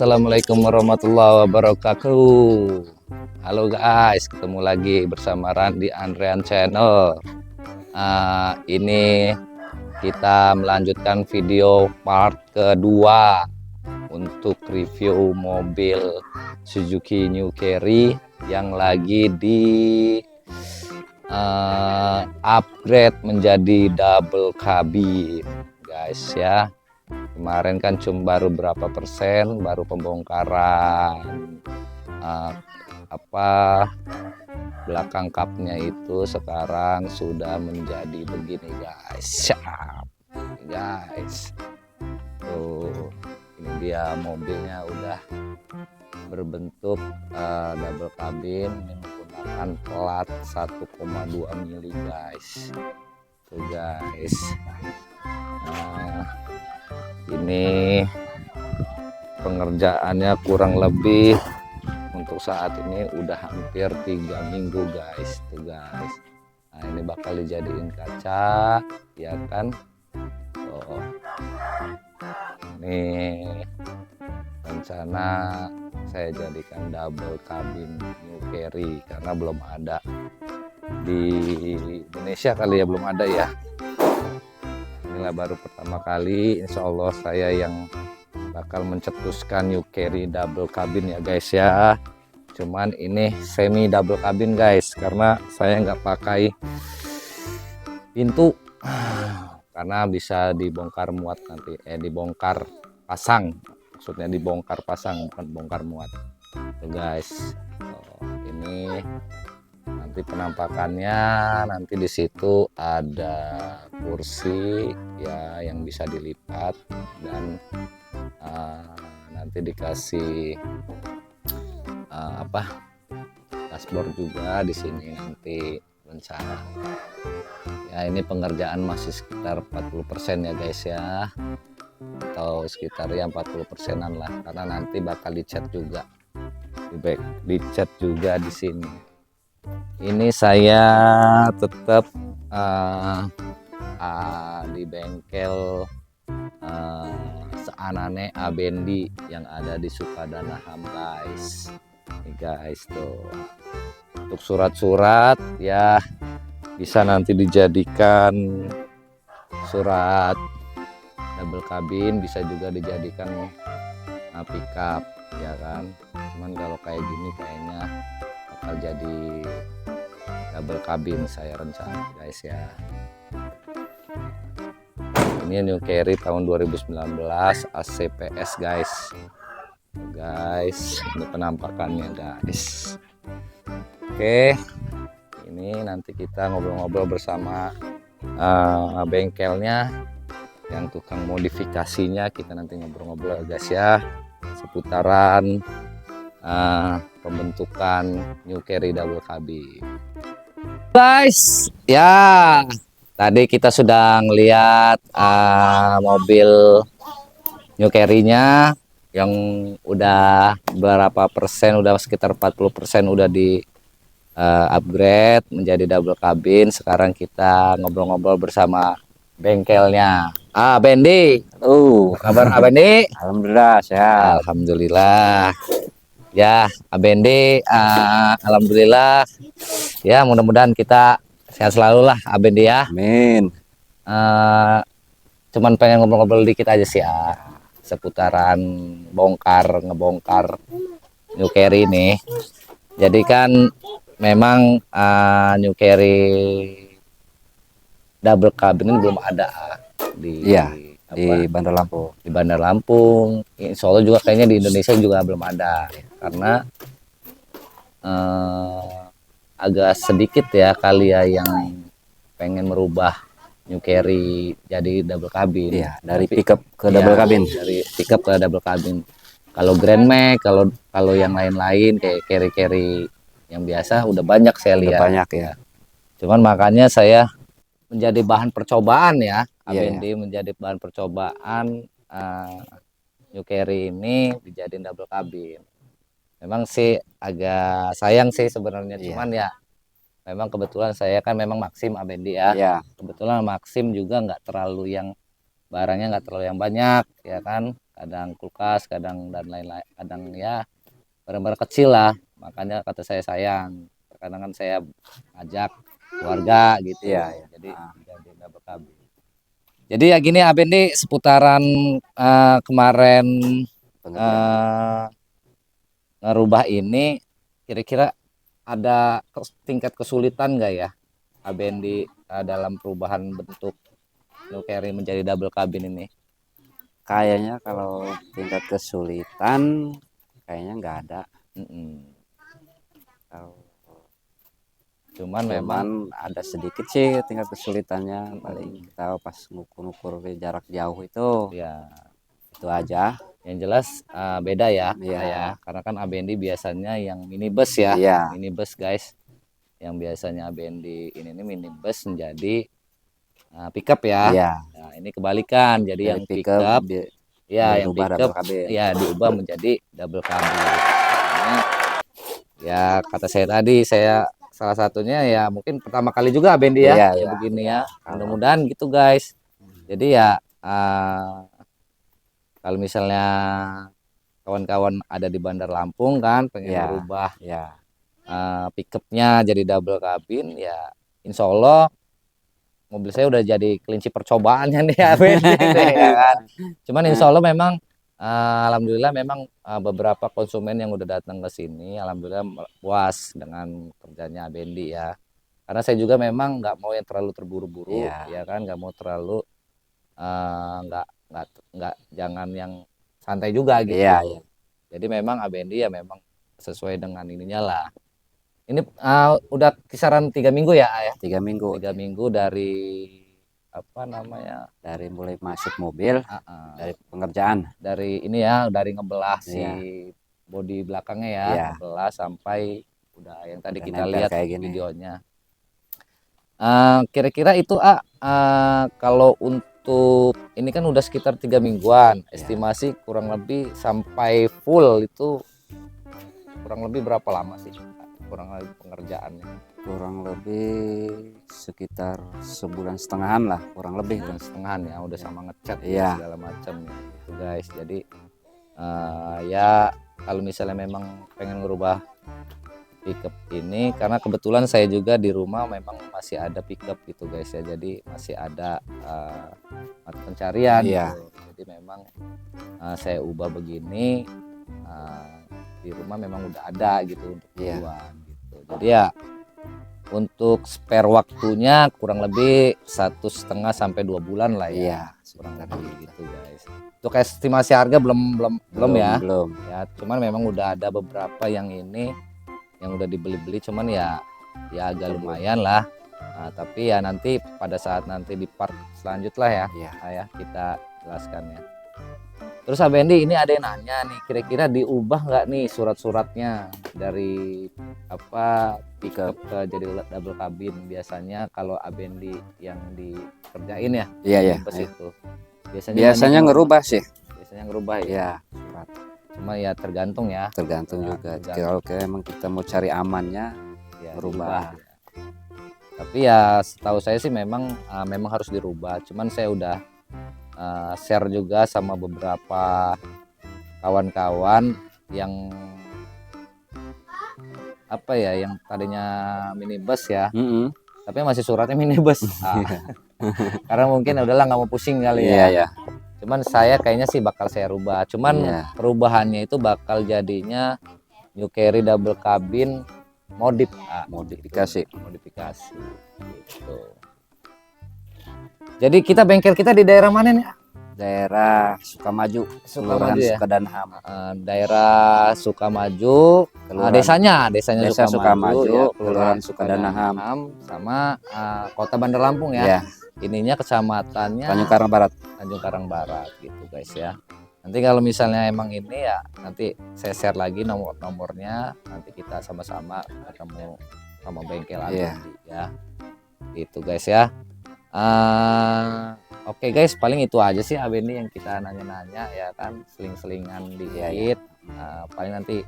Assalamualaikum warahmatullahi wabarakatuh. Halo guys, ketemu lagi bersama Randi Andrean Channel. Ini kita melanjutkan video part kedua untuk review mobil Suzuki New Carry yang lagi di upgrade menjadi double cabin guys ya. Kemarin kan cuma baru berapa persen, baru pembongkaran belakang kapnya itu, sekarang sudah menjadi begini guys. Siap guys, tuh ini dia mobilnya udah berbentuk double cabin menggunakan plat 1,2 mili guys. Tuh guys, ini pengerjaannya kurang lebih untuk saat ini udah hampir 3 minggu guys. Tuh guys, nah ini bakal dijadiin kaca ya kan. Oh, ini rencana saya jadikan double cabin New Carry karena belum ada di Indonesia kali ya, belum ada ya. Inilah baru pertama kali, insya Allah saya yang bakal mencetuskan New Carry double cabin ya guys ya. Cuman ini semi double cabin guys, karena saya nggak pakai pintu karena bisa dibongkar muat nanti, dibongkar pasang, maksudnya dibongkar pasang bukan bongkar muat. Tuh guys, ini nanti penampakannya, nanti di situ ada kursi ya yang bisa dilipat, dan nanti dikasih dashboard juga di sini nanti rencana ya. Ini pengerjaan masih sekitar 40% ya guys ya, atau sekitar ya 40%-an lah, karena nanti bakal dicat juga, dicat juga di sini. Ini saya tetap di bengkel Seanane Abendi yang ada di Sukadanaham guys. Nih guys, tuh untuk surat-surat ya bisa nanti dijadikan surat double cabin, bisa juga dijadikan pickup ya kan. Cuman kalau kayak gini kayaknya bakal jadi double cabin saya rencana guys ya. Ini New Carry tahun 2019 ACPS guys. Guys, ini penampakannya guys. Oke, ini nanti kita ngobrol-ngobrol bersama bengkelnya yang tukang modifikasinya. Kita nanti ngobrol-ngobrol guys ya seputaran pembentukan New Carry double cabin guys ya. Tadi kita sudah ngeliat mobil New Carry-nya yang udah berapa persen, udah sekitar 40% udah di upgrade menjadi double cabin. Sekarang kita ngobrol-ngobrol bersama bengkelnya. Bendi, kabar Bendi? Alhamdulillah sehat. Alhamdulillah ya Bendi, alhamdulillah ya, mudah-mudahan kita sehat selalu lah Bendi ya. Amin. Cuman pengen ngobrol-ngobrol dikit aja sih ya, seputaran ngebongkar New Carry ini. Jadi kan memang New Carry double cabin ini belum ada di di Bandar Lampung. Di Bandar Lampung, insya Allah juga kayaknya di Indonesia juga belum ada, karena agak sedikit ya kali ya yang pengen merubah New Carry jadi double cabin. Iya, dari pickup ke double cabin. Dari pickup ke double cabin. Kalau Grand Max, kalau yang lain-lain kayak carry yang biasa udah banyak saya lihat. Udah banyak ya. Cuman makanya saya menjadi bahan percobaan ya, Bendi menjadi bahan percobaan New Carry ini dijadiin double cabin. Memang sih agak sayang sih sebenarnya, cuman ya memang kebetulan saya kan memang Maxim Bendi ya. Kebetulan Maxim juga nggak terlalu yang barangnya nggak terlalu yang banyak ya kan, kadang kulkas, kadang dan lain-lain, kadang ya barang-barang kecil lah, makanya kata saya sayang, kadang kan saya ajak keluarga gitu, Iya, iya. jadi double cabin. Jadi ya gini Aben nih seputaran kemarin Pengerjaan. eh, ngerubah ini, kira-kira ada tingkat kesulitan nggak ya Aben di dalam perubahan bentuk new carry menjadi double cabin ini? Kayaknya kalau tingkat kesulitan kayaknya nggak ada. Mm-mm. Kalau Cuman memang cuman ada sedikit sih tingkat kesulitannya. Paling mm, kita pas ngukur-ngukur jarak jauh ya itu aja. yang jelas beda ya Iya, ya, karena kan ABND biasanya yang minibus ya, iya, minibus guys, yang biasanya ABND ini minibus menjadi pickup ya. iya. Nah, ini kebalikan, jadi Dari yang pickup pickup ya, yang dirubah double pickup kabin. ya diubah menjadi double cabin. Makanya, ya kata saya tadi, saya salah satunya ya mungkin pertama kali juga Bendi ya, Iya, ya iya, begini iya. ya. Kalau Mudah-mudahan gitu guys. Jadi ya kalau misalnya kawan-kawan ada di Bandar Lampung kan pengen iya, merubah iya. pickupnya jadi double cabin ya, insya Allah mobil saya udah jadi kelinci percobaannya nih ya Bendi nih, ya kan. Cuman insya Allah memang alhamdulillah memang beberapa konsumen yang udah datang ke sini alhamdulillah puas dengan kerjanya Bendi ya. Karena saya juga memang nggak mau yang terlalu terburu-buru Iya, ya kan, nggak mau terlalu nggak jangan yang santai juga iya, gitu. iya. Jadi memang ABND ya memang sesuai dengan ininya lah. Ini udah kisaran 3 minggu ya, ya. 3 minggu 3 minggu dari apa namanya, dari mulai masuk mobil, ah, ah, dari pengerjaan. dari ini ya, dari ngebelah si Iya, bodi belakangnya ya, iya. ngebelah sampai udah yang tadi Udah kita nempel lihat kayak gini. videonya. Kira-kira itu kalau untuk ini kan udah sekitar 3 mingguan, Ya. estimasi kurang lebih sampai full itu kurang lebih berapa lama sih kurang lebih pengerjaannya? Kurang lebih sekitar sebulan setengahan lah, kurang lebih Bulan tuh. setengahan ya, udah sama ngecat ya, Iya. segala macam itu guys. Jadi ya kalau misalnya memang pengen ngerubah pickup ini, karena kebetulan saya juga di rumah memang masih ada pickup gitu guys ya, jadi masih ada mata pencarian Iya. gitu. Jadi memang saya ubah begini, di rumah memang udah ada gitu untuk Iya. keperluan gitu. Jadi ya untuk spare waktunya kurang lebih 1,5 sampai 2 bulan lah ya, Iya, kurang sekitar lebih gitu. gitu guys. Untuk estimasi harga belum ya. Belum. Ya cuman memang udah ada beberapa yang ini yang udah dibeli-beli, cuman ya agak lumayan lah. Tapi ya nanti pada saat nanti di part selanjutnya ya, Iya. ya kita jelaskan ya. Terus Abendi ini ada yang nanya nih, kira-kira diubah nggak nih surat-suratnya dari apa pickup ke jadi double cabin? Biasanya kalau Abendi yang dikerjain ya, Iya, iya. bus Iya. itu Biasanya ngerubah sih. biasanya ngerubah ya. Iya, Cuma ya tergantung ya. tergantung Nah, juga. tergantung. Kalau kayak emang kita mau cari amannya, Ya, merubah. dirubah. Tapi ya setahu saya sih memang harus dirubah. Cuman saya udah share juga sama beberapa kawan-kawan yang apa ya, yang tadinya minibus ya, tapi masih suratnya minibus. Karena mungkin udahlah nggak mau pusing kali Iya, ya. iya. Cuman saya kayaknya sih bakal saya rubah. Cuman Iya. perubahannya itu bakal jadinya new carry double cabin modif, Modifikasi. modifikasi gitu. Jadi bengkel kita di daerah mana nih? Daerah Sukamaju, Kelurahan Sukamaju ya? Sukadanham. Daerah Sukamaju, desanya Desa Sukamaju, ya, Kelurahan Sukadanham. sama Kota Bandar Lampung ya. Iya, Ininya kecamatannya Tanjung Karang Barat. Tanjung Karang Barat gitu guys ya. Nanti kalau misalnya emang ini ya nanti saya share lagi nomornya, nanti kita sama-sama ketemu sama bengkel Iya. ya. Gitu guys ya. Oke guys, paling itu aja sih Abendi yang kita nanya-nanya ya kan, seling-selingan dikit. Paling nanti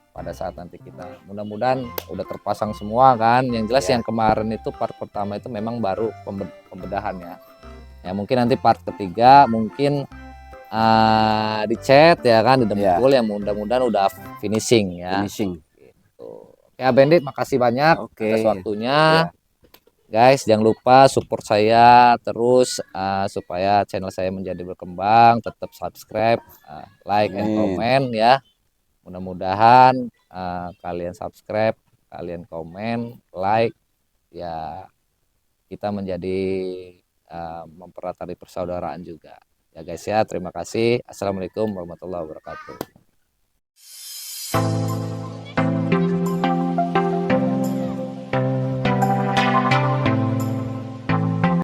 pada saat nanti kita mudah-mudahan udah terpasang semua kan. Yang jelas Iya. yang kemarin itu part pertama itu memang baru pembedahan ya. Ya mungkin nanti part ketiga mungkin di chat ya kan, di Ya. Dempul yang mudah-mudahan udah finishing ya. Finishing. Gitu. Ya Bendit, makasih banyak Oke. atas waktunya. Ya. Guys, jangan lupa support saya terus supaya channel saya menjadi berkembang. Tetap subscribe, like, and Amin. comment ya. Mudah-mudahan kalian subscribe, kalian komen, like, ya kita menjadi mempererat tali persaudaraan juga. Ya guys ya, terima kasih. Assalamualaikum warahmatullahi wabarakatuh.